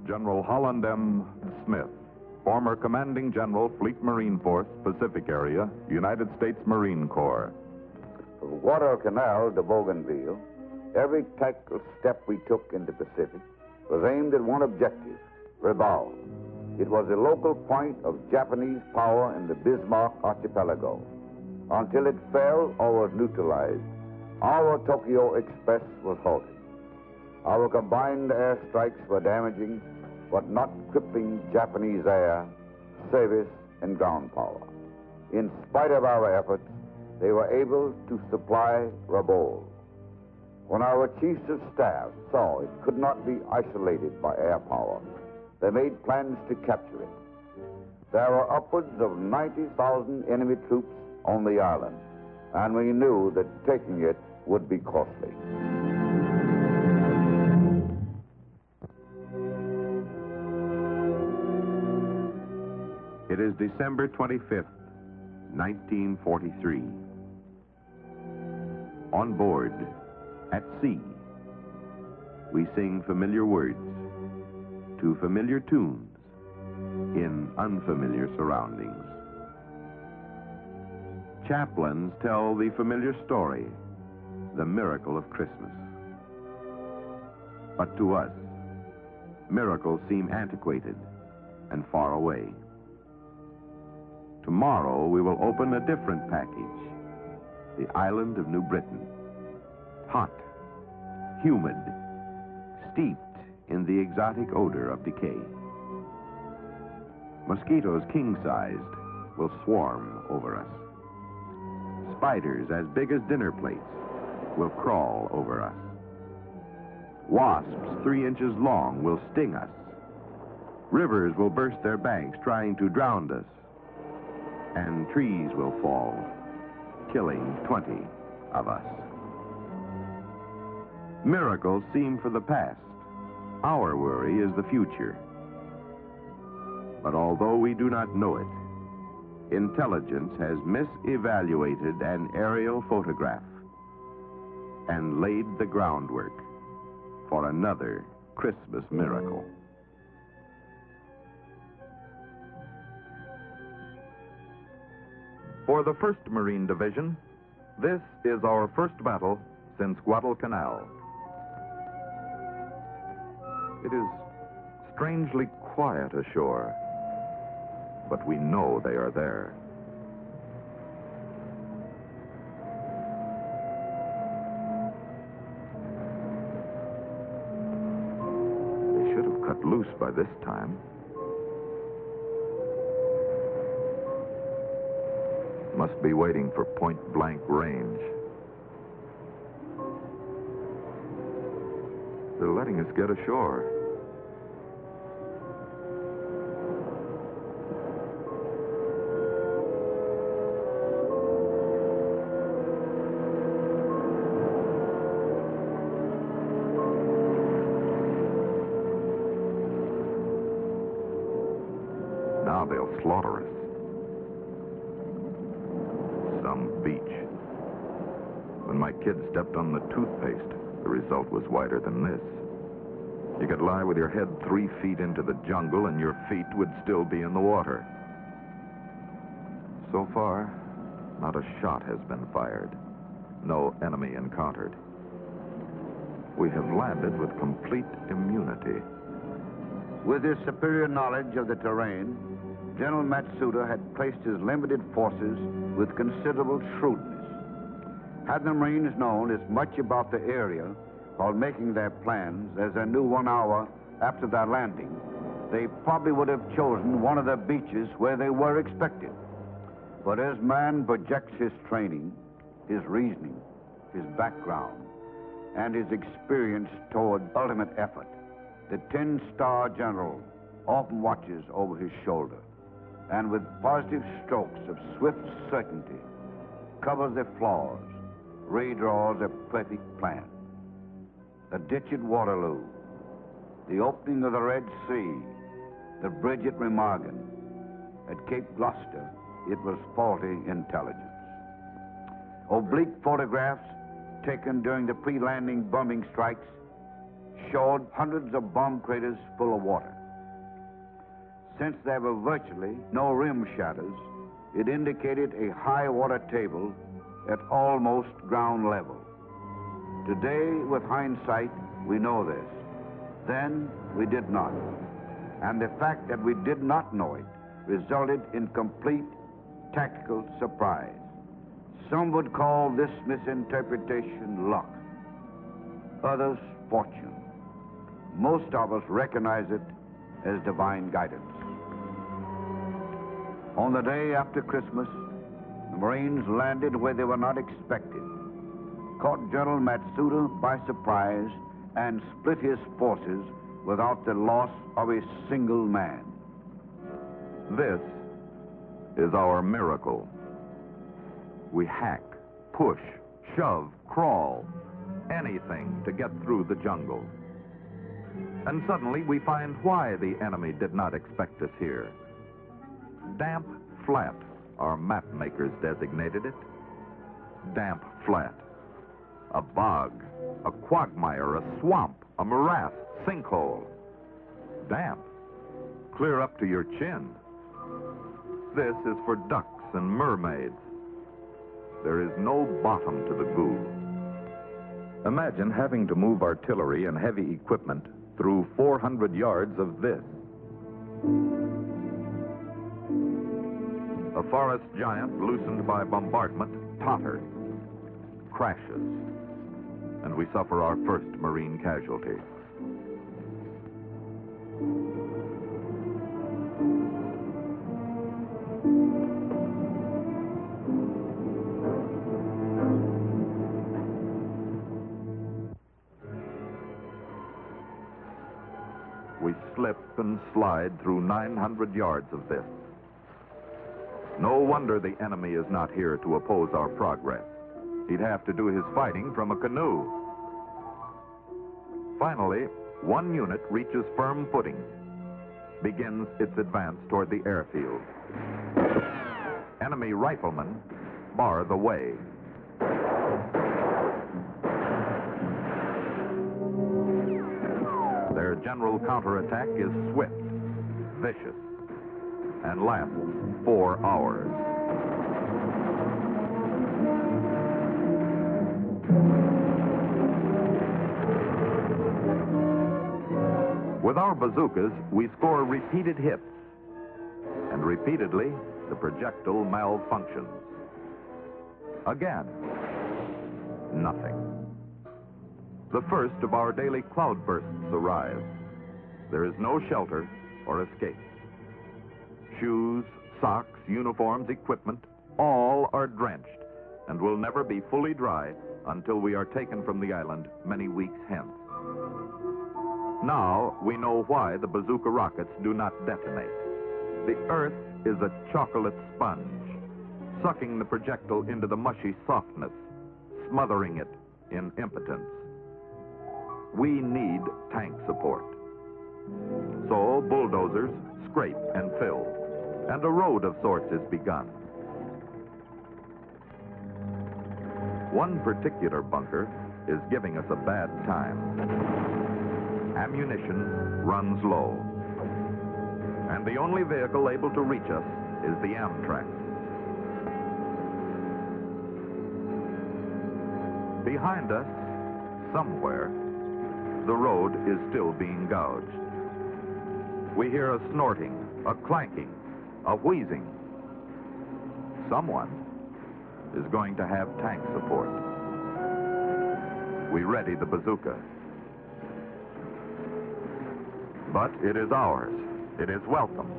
General Holland M. Smith, former Commanding General, Fleet Marine Force, Pacific Area, United States Marine Corps. From Guadalcanal to Bougainville, every tactical step we took in the Pacific was aimed at one objective, Rabaul. It was a local point of Japanese power in the Bismarck archipelago. Until it fell or was neutralized, our Tokyo Express was halted. Our combined airstrikes were damaging, but not crippling Japanese air, service, and ground power. In spite of our efforts, they were able to supply Rabaul. When our chiefs of staff saw it could not be isolated by air power, they made plans to capture it. There were upwards of 90,000 enemy troops on the island, and we knew that taking it would be costly. It is December 25th, 1943. On board, at sea, we sing familiar words to familiar tunes in unfamiliar surroundings. Chaplains tell the familiar story, the miracle of Christmas. But to us, miracles seem antiquated and far away. Tomorrow we will open a different package, the island of New Britain. Hot, humid, steeped in the exotic odor of decay. Mosquitoes king-sized will swarm over us. Spiders as big as dinner plates will crawl over us. Wasps 3 inches long will sting us. Rivers will burst their banks trying to drown us. And trees will fall, killing 20 of us. Miracles seem for the past. Our worry is the future. But although we do not know it, intelligence has misevaluated an aerial photograph and laid the groundwork for another Christmas miracle. For the 1st Marine Division, this is our first battle since Guadalcanal. It is strangely quiet ashore, but we know they are there. They should have cut loose by this time. Must be waiting for point-blank range. They're letting us get ashore. Now they'll slaughter us. When my kid stepped on the toothpaste, the result was wider than this. You could lie with your head 3 feet into the jungle and your feet would still be in the water. So far, not a shot has been fired. No enemy encountered. We have landed with complete immunity. With his superior knowledge of the terrain, General Matsuda had placed his limited forces with considerable shrewdness. Had the Marines known as much about the area while making their plans as they knew 1 hour after their landing, they probably would have chosen one of the beaches where they were expected. But as man projects his training, his reasoning, his background, and his experience toward ultimate effort, the 10-star general often watches over his shoulder and with positive strokes of swift certainty covers their flaws, redraws a perfect plan. The ditch at Waterloo, the opening of the Red Sea, the bridge at Remagen, at Cape Gloucester, it was faulty intelligence. Oblique photographs taken during the pre-landing bombing strikes showed hundreds of bomb craters full of water. Since there were virtually no rim shadows, it indicated a high water table at almost ground level. Today, with hindsight, we know this. Then, we did not. And the fact that we did not know it resulted in complete tactical surprise. Some would call this misinterpretation luck, others fortune. Most of us recognize it as divine guidance. On the day after Christmas, the Marines landed where they were not expected, caught General Matsuda by surprise, and split his forces without the loss of a single man. This is our miracle. We hack, push, shove, crawl, anything to get through the jungle. And suddenly we find why the enemy did not expect us here. Damp flat, our map makers designated it. Damp flat. A bog, a quagmire, a swamp, a morass, sinkhole. Damp. Clear up to your chin. This is for ducks and mermaids. There is no bottom to the goo. Imagine having to move artillery and heavy equipment through 400 yards of this. A forest giant loosened by bombardment totters, crashes, and we suffer our first Marine casualty. We slip and slide through 900 yards of this. No wonder the enemy is not here to oppose our progress. He'd have to do his fighting from a canoe. Finally, one unit reaches firm footing, begins its advance toward the airfield. Enemy riflemen bar the way. Their general counterattack is swift, vicious, and lasts 4 hours. With our bazookas, we score repeated hits, and repeatedly, the projectile malfunctions. Again, nothing. The first of our daily cloudbursts arrives. There is no shelter or escape. Shoes, socks, uniforms, equipment, all are drenched and will never be fully dry until we are taken from the island many weeks hence. Now we know why the bazooka rockets do not detonate. The earth is a chocolate sponge, sucking the projectile into the mushy softness, smothering it in impotence. We need tank support. So bulldozers scrape and fill, and a road of sorts is begun. One particular bunker is giving us a bad time. Ammunition runs low, and the only vehicle able to reach us is the Amtrak. Behind us, somewhere, the road is still being gouged. We hear a snorting, a clanking, a wheezing. Someone is going to have tank support. We ready the bazooka. But it is ours. It is welcome.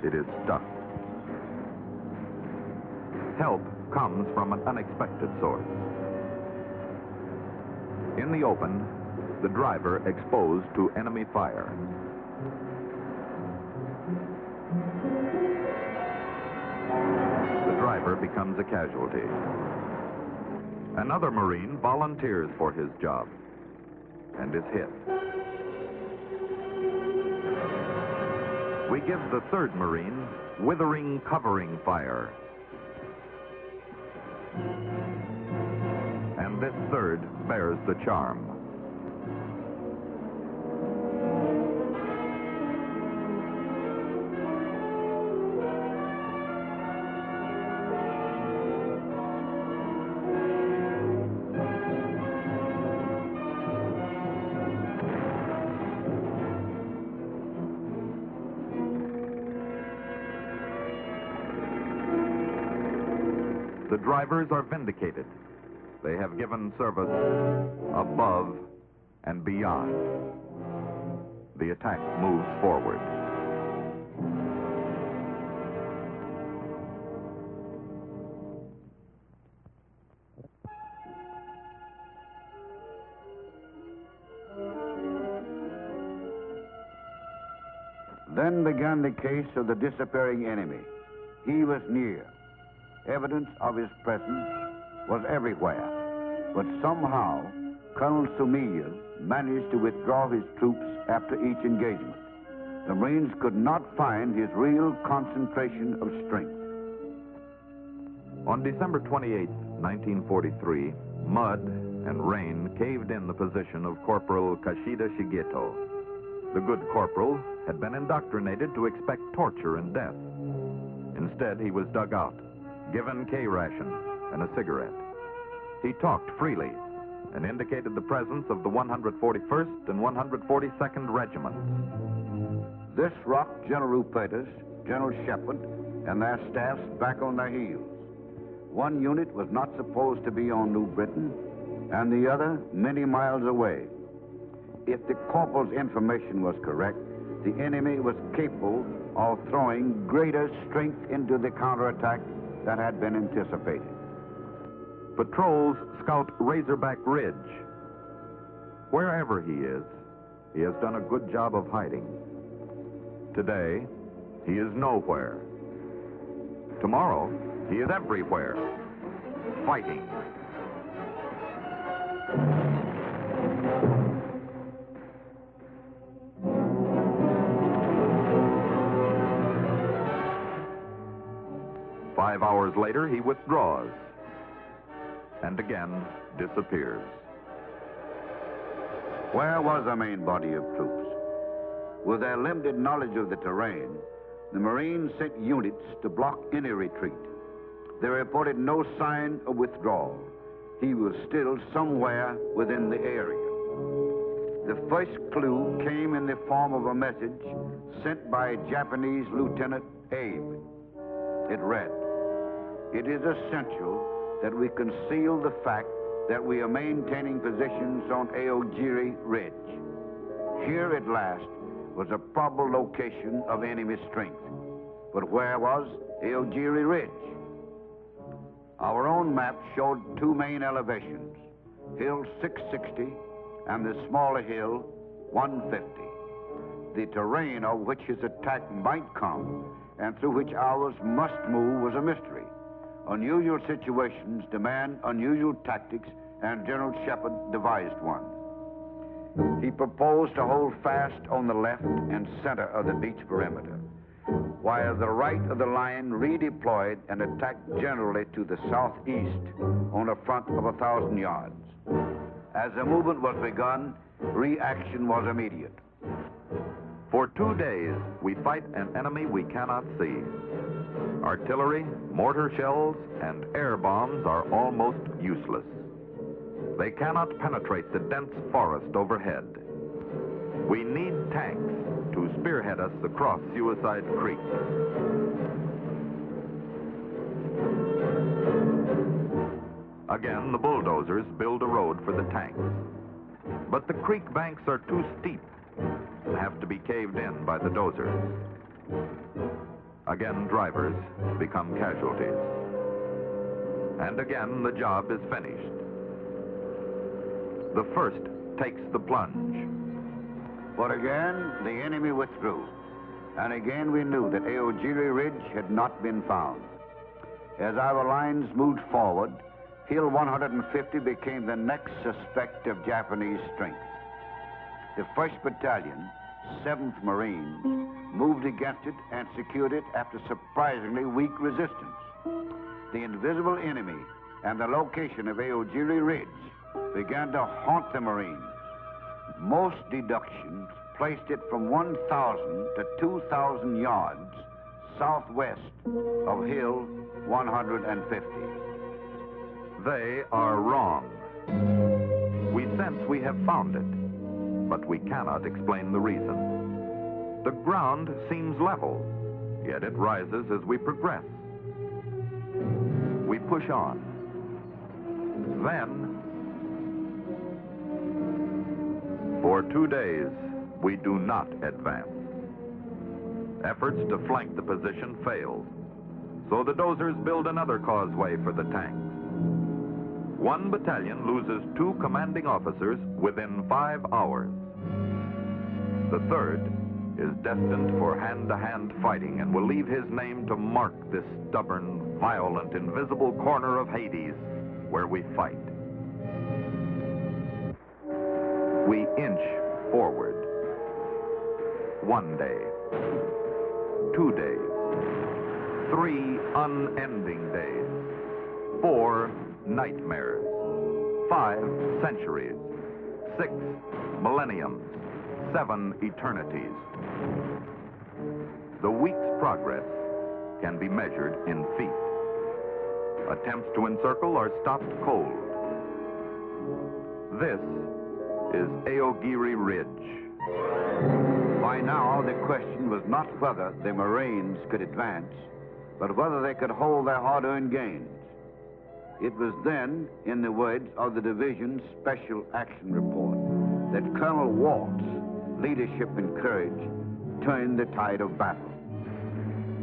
It is stuck. Help comes from an unexpected source. In the open, the driver exposed to enemy fire. The driver becomes a casualty. Another Marine volunteers for his job and is hit. We give the third Marine withering covering fire. And this third bears the charm. The drivers are vindicated. They have given service above and beyond. The attack moves forward. Then began the case of the disappearing enemy. He was near. Evidence of his presence was everywhere. But somehow, Colonel Sumia managed to withdraw his troops after each engagement. The Marines could not find his real concentration of strength. On December 28, 1943, mud and rain caved in the position of Corporal Kashida Shigeto. The good corporal had been indoctrinated to expect torture and death. Instead, he was dug out, given K-ration and a cigarette. He talked freely and indicated the presence of the 141st and 142nd Regiments. This rocked General Rupertus, General Shepard, and their staffs back on their heels. One unit was not supposed to be on New Britain, and the other many miles away. If the corporal's information was correct, the enemy was capable of throwing greater strength into the counterattack than had been anticipated. Patrols scout Razorback Ridge. Wherever he is, he has done a good job of hiding. Today, he is nowhere. Tomorrow, he is everywhere, fighting. Five hours later, he withdraws and again disappears. Where was the main body of troops? With their limited knowledge of the terrain, the Marines sent units to block any retreat. They reported no sign of withdrawal. He was still somewhere within the area. The first clue came in the form of a message sent by Japanese Lieutenant Abe. It read, "It is essential that we conceal the fact that we are maintaining positions on Aogiri Ridge." Here at last was a probable location of enemy strength. But where was Aogiri Ridge? Our own map showed two main elevations, Hill 660 and the smaller hill 150. The terrain of which his attack might come and through which ours must move was a mystery. Unusual situations demand unusual tactics, and General Shepard devised one. He proposed to hold fast on the left and center of the beach perimeter, while the right of the line redeployed and attacked generally to the southeast on a front of 1,000 yards. As the movement was begun, reaction was immediate. For 2 days, we fight an enemy we cannot see. Artillery, mortar shells, and air bombs are almost useless. They cannot penetrate the dense forest overhead. We need tanks to spearhead us across Suicide Creek. Again, the bulldozers build a road for the tanks. But the creek banks are too steep and have to be caved in by the dozers. Again, drivers become casualties. And again, the job is finished. The first takes the plunge. But again, the enemy withdrew. And again, we knew that Aogiri Ridge had not been found. As our lines moved forward, Hill 150 became the next suspect of Japanese strength. The 1st Battalion, 7th Marines, moved against it and secured it after surprisingly weak resistance. The invisible enemy and the location of Iwo Jima Ridge began to haunt the Marines. Most deductions placed it from 1,000 to 2,000 yards southwest of Hill 150. They are wrong. We sense we have found it, but we cannot explain the reason. The ground seems level, yet it rises as we progress. We push on. Then, for 2 days, we do not advance. Efforts to flank the position fail, so the dozers build another causeway for the tanks. One battalion loses 2 commanding officers within 5 hours. The third is destined for hand-to-hand fighting and will leave his name to mark this stubborn, violent, invisible corner of Hades where we fight. We inch forward. 1 day, 2 days, 3 unending days, 4 nightmares, 5 centuries, 6 millenniums, 7 eternities. The week's progress can be measured in feet. Attempts to encircle are stopped cold. This is Iwo Jima Ridge. By now, the question was not whether the Marines could advance, but whether they could hold their hard-earned gains. It was then, in the words of the division's Special Action Report, that Colonel Walt's leadership and courage turned the tide of battle.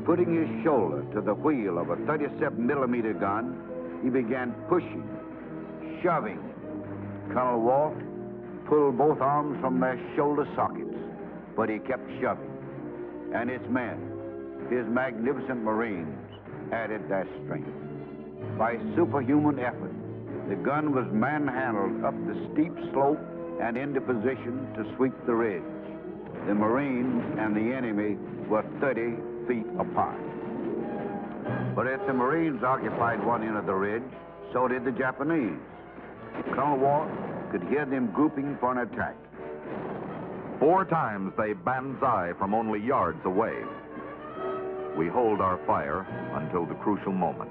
Putting his shoulder to the wheel of a 37-millimeter gun, he began pushing, shoving. Colonel Walt pulled both arms from their shoulder sockets, but he kept shoving. And his men, his magnificent Marines, added their strength. By superhuman effort, the gun was manhandled up the steep slope and into position to sweep the ridge. The Marines and the enemy were 30 feet apart. But as the Marines occupied one end of the ridge, so did the Japanese. Colonel Walt could hear them grouping for an attack. 4 times they banzai from only yards away. We hold our fire until the crucial moment.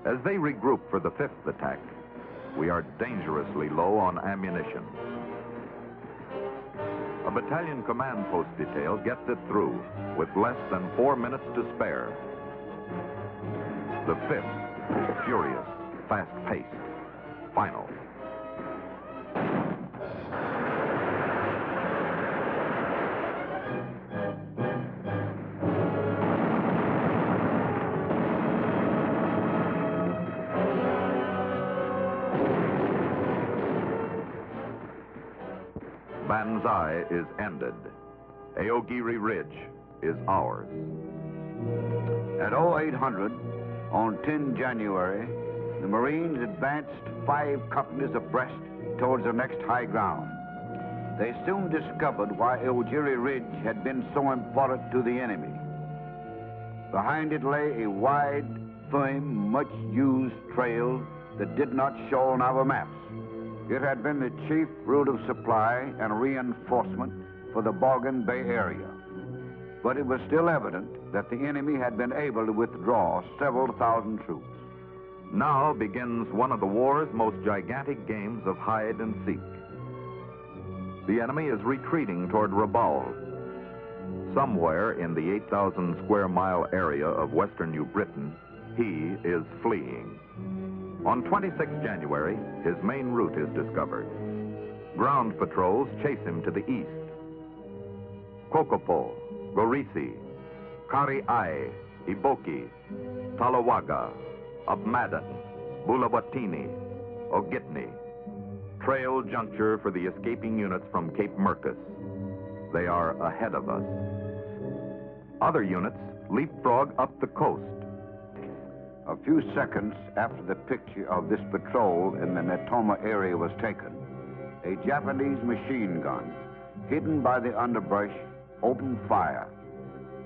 As they regroup for the 5th attack, we are dangerously low on ammunition. A battalion command post detail gets it through with less than 4 minutes to spare. The 5th is furious, fast-paced, final. Banzai is ended. Iwo Jima Ridge is ours. At 0800, on 10 January, the Marines advanced 5 companies abreast towards the next high ground. They soon discovered why Iwo Jima Ridge had been so important to the enemy. Behind it lay a wide, firm, much-used trail that did not show on our maps. It had been the chief route of supply and reinforcement for the Bougainville Bay area. But it was still evident that the enemy had been able to withdraw several thousand troops. Now begins one of the war's most gigantic games of hide and seek. The enemy is retreating toward Rabaul. Somewhere in the 8,000 square mile area of western New Britain, he is fleeing. On 26 January, his main route is discovered. Ground patrols chase him to the east. Kokopo, Gorisi, Kariai, Iboki, Talawaga, Abmadan, Bulawatini, Ogitni. Trail juncture for the escaping units from Cape Merkus. They are ahead of us. Other units leapfrog up the coast. A few seconds after the picture of this patrol in the Natoma area was taken, a Japanese machine gun, hidden by the underbrush, opened fire,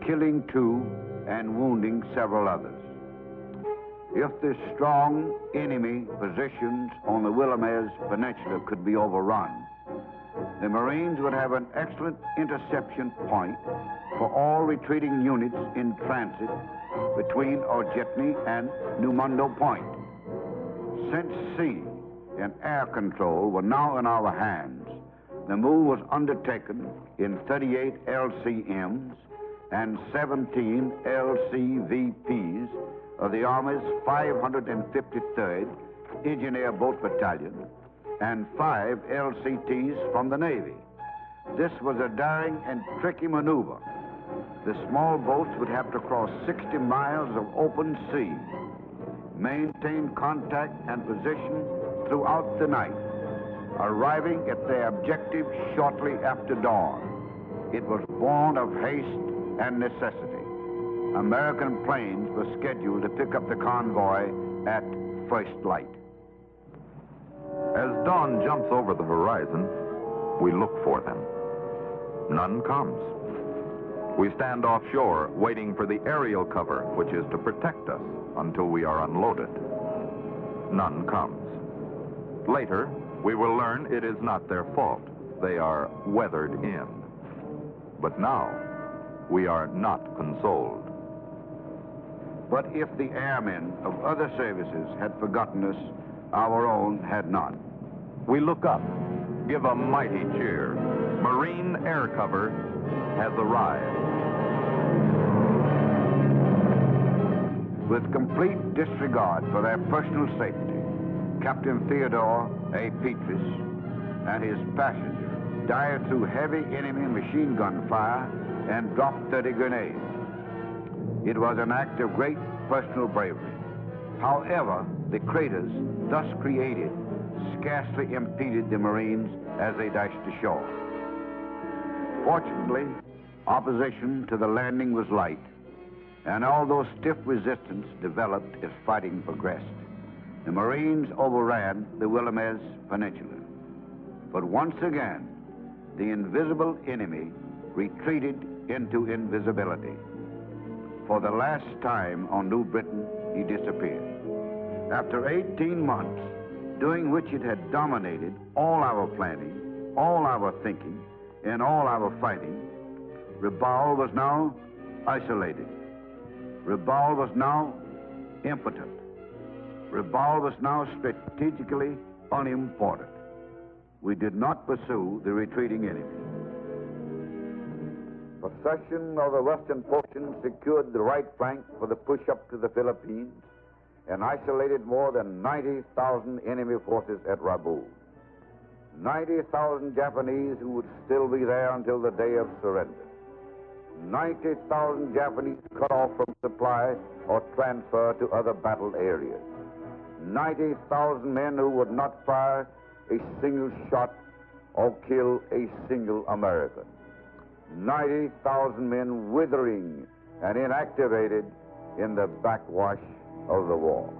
killing 2 and wounding several others. If the strong enemy positions on the Willamette Peninsula could be overrun, the Marines would have an excellent interception point for all retreating units in transit between Ojetni and New Mundo Point. Since sea and air control were now in our hands, the move was undertaken in 38 LCMs and 17 LCVPs of the Army's 553rd Engineer Boat Battalion and 5 LCTs from the Navy. This was a daring and tricky maneuver. The small boats would have to cross 60 miles of open sea, maintain contact and position throughout the night, arriving at their objective shortly after dawn. It was born of haste and necessity. American planes were scheduled to pick up the convoy at first light. As dawn jumps over the horizon, we look for them. None comes. We stand offshore, waiting for the aerial cover, which is to protect us until we are unloaded. None comes. Later, we will learn it is not their fault. They are weathered in. But now, we are not consoled. But if the airmen of other services had forgotten us, our own had not. We look up, give a mighty cheer. Marine air cover has arrived. With complete disregard for their personal safety, Captain Theodore A. Petrus and his passenger dived through heavy enemy machine gun fire and dropped 30 grenades. It was an act of great personal bravery. However, the craters thus created scarcely impeded the Marines as they dashed ashore. Fortunately, opposition to the landing was light, and although stiff resistance developed as fighting progressed, the Marines overran the Willamette Peninsula. But once again, the invisible enemy retreated into invisibility. For the last time on New Britain, he disappeared. After 18 months, during which it had dominated all our planning, all our thinking, and all our fighting, Rabaul was now isolated. Rabaul was now impotent. Rabaul was now strategically unimportant. We did not pursue the retreating enemy. Possession of the western portion secured the right flank for the push up to the Philippines and isolated more than 90,000 enemy forces at Rabaul. 90,000 Japanese who would still be there until the day of surrender. 90,000 Japanese cut off from supply or transfer to other battle areas. 90,000 men who would not fire a single shot or kill a single American. 90,000 men withering and inactivated in the backwash of the war.